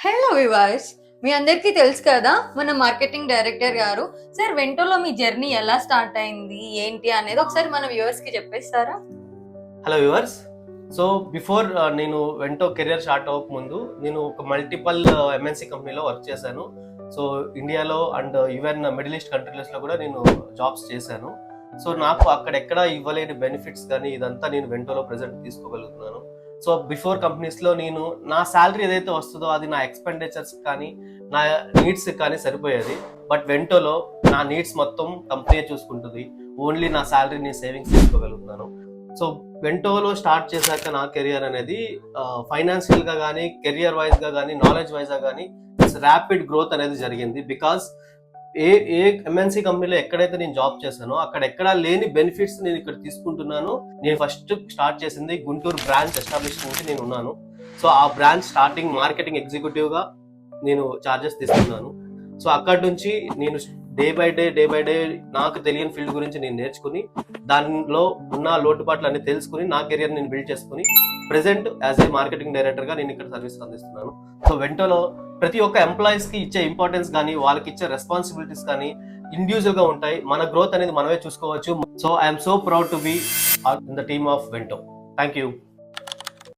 Hello వివాస్, మీ అందరికీ తెలుసు కదా మన మార్కెటింగ్ డైరెక్టర్ గారు. సార్, వెంటోలో మీ జర్నీ ఎలా స్టార్ట్ అయింది ఏంటి అనేది ఒకసారి మన వ్యూవర్స్ కి చెప్పేస్తారా? Hello viewers. సో బిఫోర్ నేను వెంటో కెరియర్ స్టార్ట్ అవ్వక ముందు నేను ఒక మల్టిపల్ ఎంఎన్సీ కంపెనీలో వర్క్ చేశాను. సో ఇండియాలో అండ్ ఈవెన్ మిడిల్ ఈస్ట్ కంట్రీస్లో కూడా నేను జాబ్స్ చేశాను. సో నాకు అక్కడెక్కడ ఇవ్వలేని బెనిఫిట్స్ కానీ ఇదంతా నేను వెంటోలో ప్రెజెంట్ తీసుకోగలుగుతున్నాను. సో బిఫోర్ కంపెనీస్లో నేను నా శాలరీ ఏదైతే వస్తుందో అది నా ఎక్స్పెండిచర్స్ కానీ నా నీడ్స్ కానీ సరిపోయేది. బట్ వెంటోలో నా నీడ్స్ మొత్తం కంపెనీ చూసుకుంటుంది. ఓన్లీ నా శాలరీని సేవింగ్స్ చేసుకోగలుగుతున్నాను. సో వెంటోలో స్టార్ట్ చేశాక నా కెరియర్ అనేది ఫైనాన్షియల్గా కానీ కెరియర్ వైజ్గా కానీ నాలెడ్జ్ వైజ్గా కానీ ర్యాపిడ్ గ్రోత్ అనేది జరిగింది. బికాస్ ఏ ఎంఎన్సీ కంపెనీలో ఎక్కడైతే నేను జాబ్ చేశానో అక్కడెక్కడా లేని బెనిఫిట్స్ నేను ఇక్కడ తీసుకుంటున్నాను. నేను ఫస్ట్ స్టార్ట్ చేసింది గుంటూరు బ్రాంచ్ ఎస్టాబ్లిష్మెంట్ నేను ఉన్నాను. సో ఆ బ్రాంచ్ స్టార్టింగ్ మార్కెటింగ్ ఎగ్జిక్యూటివ్గా నేను చార్జెస్ తీసుకున్నాను. సో అక్కడి నుంచి నేను డే బై డే నాకు తెలియని ఫీల్డ్ గురించి నేను నేర్చుకుని దానిలో ఉన్న లోటుపాట్లు అన్ని తెలుసుకుని నా కెరియర్ నేను బిల్డ్ చేసుకుని ప్రెసెంట్ యాజ్ ఏ మార్కెటింగ్ డైరెక్టర్గా నేను ఇక్కడ సర్వీస్ అందిస్తున్నాను. సో వెంటోలో ప్రతి ఒక్క ఎంప్లాయీస్కి ఇచ్చే ఇంపార్టెన్స్ కానీ వాళ్ళకి ఇచ్చే రెస్పాన్సిబిలిటీస్ కానీ ఇండివిజువల్గా ఉంటాయి. మన గ్రోత్ అనేది మనమే చూసుకోవచ్చు. So I'm so proud to be in the team of Vento. Thank you.